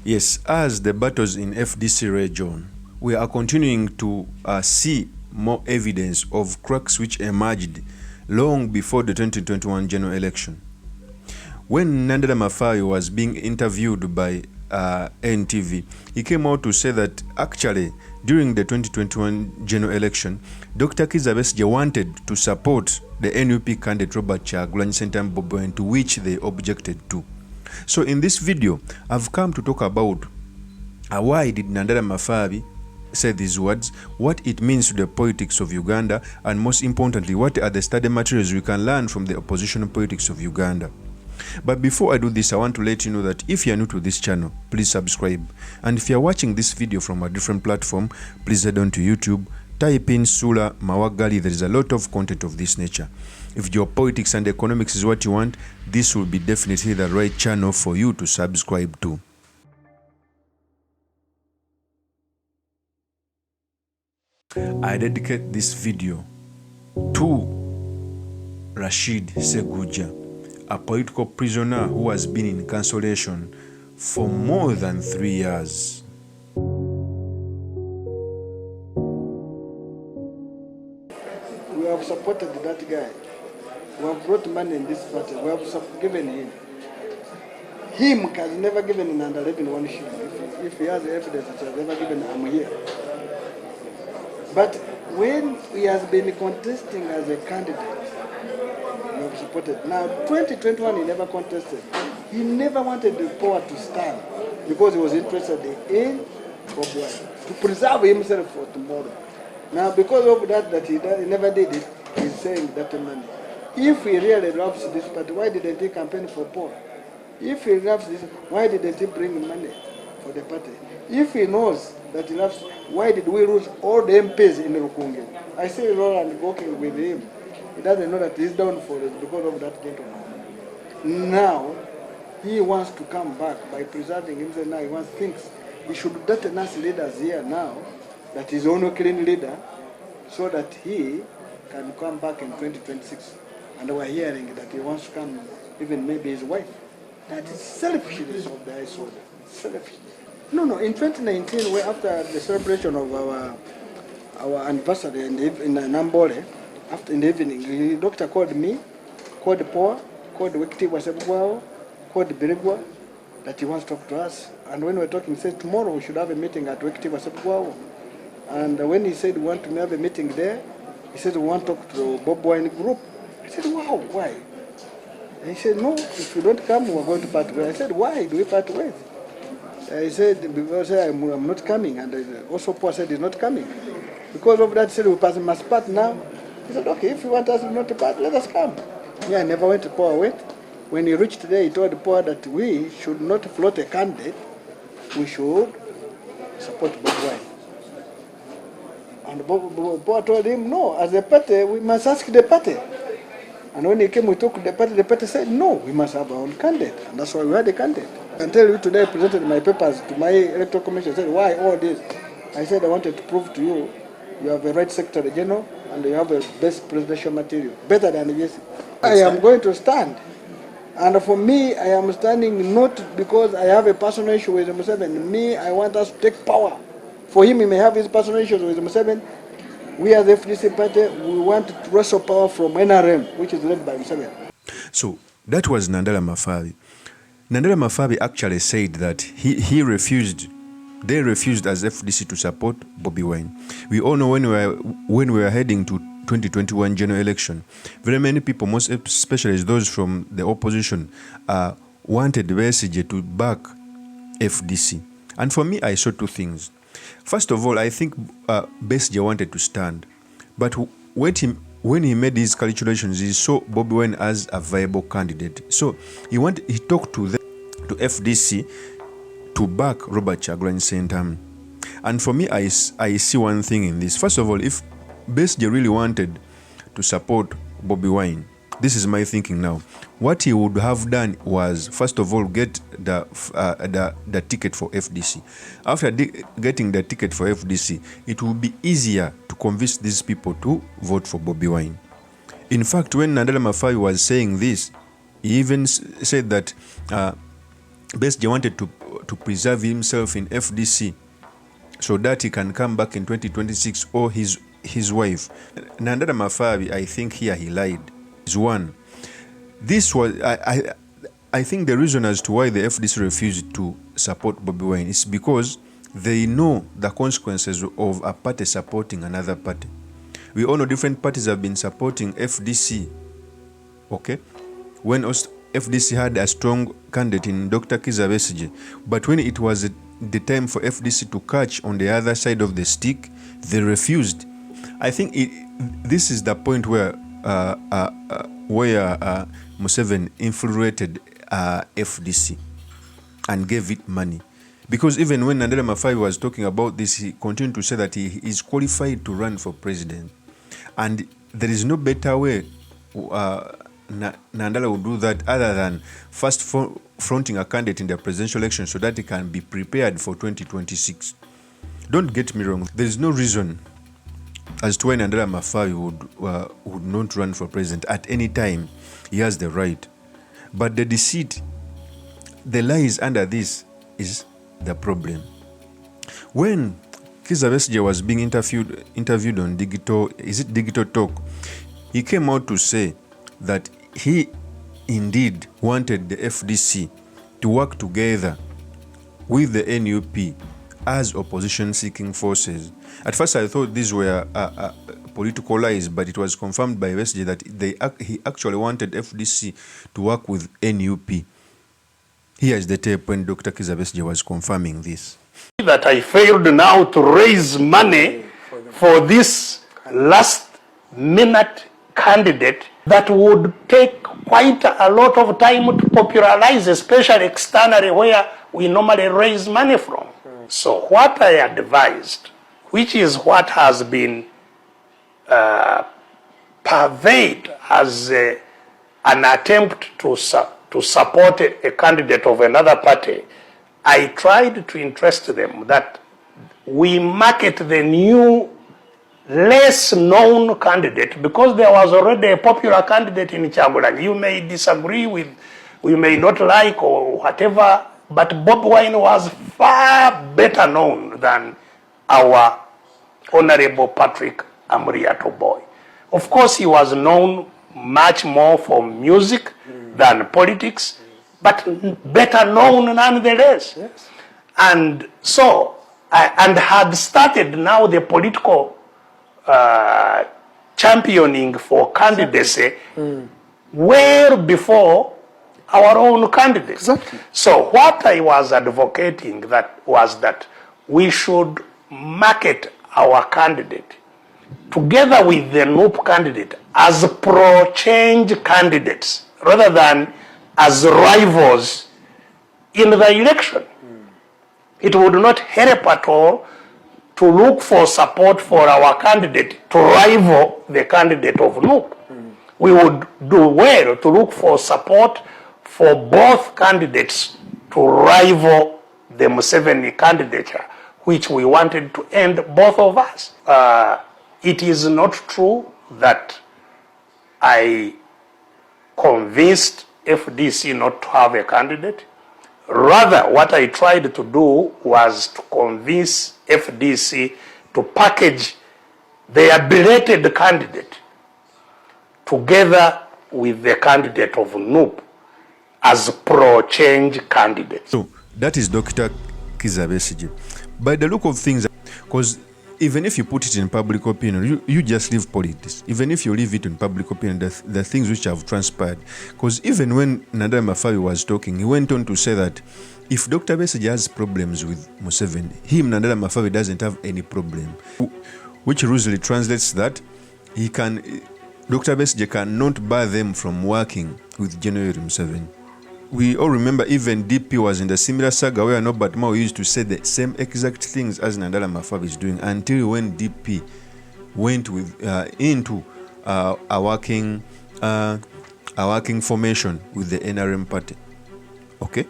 Yes, as the battles in FDC region, we are continuing to see more evidence of cracks which emerged long before the 2021 general election. When NANDALA Mafai was being interviewed by NTV, he came out to say that actually during the 2021 general election, Dr. Kizza BESIGYE wanted to support the NUP candidate Robert Kyagulanyi Ssentamu Bobi Wine, to which they objected to. So in this video, I've come to talk about why did NANDALA Mafai say these words, what it means to the politics of Uganda, and most importantly, what are the study materials we can learn from the opposition politics of Uganda. But before I do this, I want to let you know that if you are new to this channel, please subscribe. And if you are watching this video from a different platform, please head on to YouTube, type in Sula Mawagali. There is a lot of content of this nature. If geopolitics and economics is what you want, this will be definitely the right channel for you to subscribe to. I dedicate this video to Rashid Seguja, a political prisoner who has been in incarceration for more than 3 years. We have supported that guy. We have brought money in this party. We have given him. Him has never given NANDALA one shilling. If he has evidence that he has never given, I'm here. But when he has been contesting as a candidate, we have supported. Now, 2021, he never contested. He never wanted the power to stand because he was interested in Bobi Wine, to preserve himself for tomorrow. Now, because of that he never did it, he's saying that money. If he really loves this party, why didn't he campaign for poor? If he loves this, why didn't he bring money for the party? If he knows that he loves, why did we lose all the MPs in Rukungi? I see Roland working with him. He doesn't know that he's down for it because of that gentleman. Now, he wants to come back by preserving himself. Now he wants things. He should let us leaders here now, that he's only clean leader, so that he can come back in 2026. And we're hearing that he wants to come, even maybe his wife. That is selfishness of the ISO. Selfish. No, in 2019, after the celebration of our anniversary in Nambole, after in the evening, the doctor called me, called the poor, called the Wekiti Wasebwao, called the Birigwa, that he wants to talk to us. And when we were talking, he said, tomorrow we should have a meeting at Wekiti Wasebwao. And when he said we want to have a meeting there, he said we want to talk to Bobi Wine group. I said, wow, why? And he said, no, if you don't come, we're going to part ways. I said, why do we part ways? He said, because I'm not coming. And also Paul said he's not coming. Because of that, he said, we must part now. He said, okay, if you want us not to part, let us come. Yeah, I never went to Paul went. When he reached there, he told Paul that we should not float a candidate. We should support Bobi Wine. And Paul told him, no, as a party, we must ask the party. And when he came, we took the party said, no, we must have our own candidate. And that's why we had a candidate. Until you today, I presented my papers to my electoral commission. I said, why all this? I said, I wanted to prove to you, you have a right secretary general, and you have the best presidential material, better than this. I am going to stand. And for me, I am standing not because I have a personal issue with Museveni. Me, I want us to take power. For him, he may have his personal issues with Museveni. We as the FDC party, we want to wrestle power from NRM, which is led by Museveni. So that was NANDALA Mafai. NANDALA Mafai actually said that they refused as FDC to support Bobi Wine. We all know when we were heading to 2021 general election, very many people, most especially those from the opposition, wanted BESIGYE to back FDC. And for me, I saw two things. First of all, I think BESIGYE wanted to stand. But when he made his calculations, he saw Bobi Wine as a viable candidate. So he talked to FDC to back Robert Kyagulanyi Ssentamu. And for me, I see one thing in this. First of all, if BESIGYE really wanted to support Bobi Wine, this is my thinking now, what he would have done was, first of all, get the ticket for FDC. After getting the ticket for FDC, it will be easier to convince these people to vote for Bobi Wine. In fact, when NANDALA Mafai was saying this, he even said that BESIGYE wanted to preserve himself in FDC so that he can come back in 2026, or his wife. Nandala Mafabi, I think here he lied. Is one. This was I think the reason as to why the FDC refused to support Bobi Wine is because they know the consequences of a party supporting another party. We all know different parties have been supporting FDC, okay? When FDC had a strong candidate in Dr. Kizza BESIGYE, but when it was the time for FDC to catch on the other side of the stick, they refused. I think this is the point where Museveni infiltrated FDC and gave it money. Because even when Nandala Mafabi was talking about this, he continued to say that he is qualified to run for president. And there is no better way Nandala would do that other than first fronting a candidate in the presidential election so that he can be prepared for 2026. Don't get me wrong, there is no reason as to why Nandala Mafabi would not run for president at any time. He has the right. But the deceit, the lies under this is the problem. When Kizza BESIGYE was being interviewed on Digital Talk, he came out to say that he indeed wanted the FDC to work together with the NUP as opposition-seeking forces. At first I thought these were political lies, but it was confirmed by BESIGYE that he actually wanted FDC to work with NUP. Here is the tape when Dr. Kizza BESIGYE was confirming this. That I failed now to raise money for this last-minute candidate that would take quite a lot of time to popularize, especially externally where we normally raise money from. So what I advised, which is what has been purveyed as an attempt to support a candidate of another party, I tried to interest them that we market the new, less known candidate, because there was already a popular candidate in Kyagulanyi. You may disagree with, you may not like or whatever, but Bobi Wine was far better known than our Honorable Patrick Amuriato Boy. Of course, he was known much more for music than politics, but better known nonetheless. Yes. And so, and had started now the political championing for candidacy well before our own candidate. Exactly. So what I was advocating was that we should market our candidate together with the NUP candidate as pro-change candidates rather than as rivals in the election. It would not help at all to look for support for our candidate to rival the candidate of NUP. We would do well to look for support for both candidates to rival the Museveni candidature, which we wanted to end both of us. It is not true that I convinced FDC not to have a candidate. Rather, what I tried to do was to convince FDC to package their belated candidate together with the candidate of NUP as pro-change candidate. So that is Dr. Kizza BESIGYE. By the look of things, because even if you put it in public opinion, you just leave politics. Even if you leave it in public opinion, the things which have transpired. Because even when Nandala Mafabi was talking, he went on to say that if Dr. BESIGYE has problems with Museveni, Nandala Mafabi, doesn't have any problem. Which usually translates that Dr. BESIGYE cannot bar them from working with General Museveni. We all remember even DP was in the similar saga where Norbert Mao used to say the same exact things as Nandala Mafabi is doing, until when DP went into a working formation with the NRM party. Okay?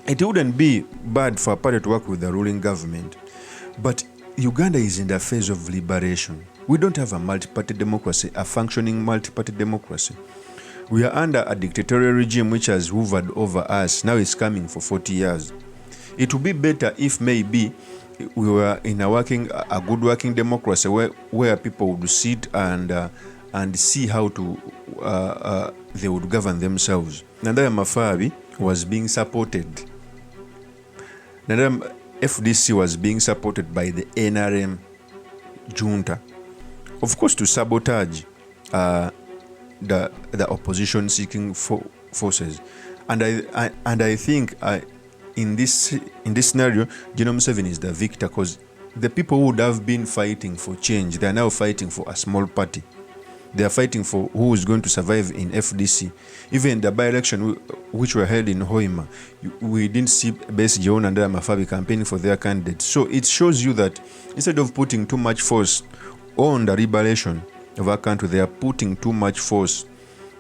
It wouldn't be bad for a party to work with the ruling government, but Uganda is in the phase of liberation. We don't have a multi-party democracy, a functioning multi-party democracy. We are under a dictatorial regime which has hoovered over us. Now it's coming for 40 years. It would be better if maybe we were in a good working democracy where people would sit and see how to they would govern themselves. Nandala Mafabi was being supported. Nandala FDC was being supported by the NRM junta, of course, to sabotage the opposition seeking forces. And I think in this scenario, General Museveni is the victor, because the people who would have been fighting for change, they are now fighting for a small party. They are fighting for who is going to survive in FDC. Even the by-election which were held in Hoima, we didn't see BESIGYE and Mafabi campaigning for their candidates. So it shows you that instead of putting too much force on the liberation of our country, they are putting too much force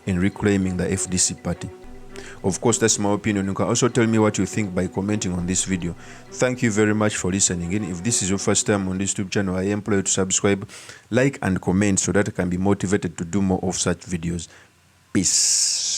in reclaiming the FDC party. Of course, that's my opinion. You can also tell me what you think by commenting on this video. Thank you very much for listening. And if this is your first time on this YouTube channel, I implore you to subscribe, like, and comment so that I can be motivated to do more of such videos. Peace.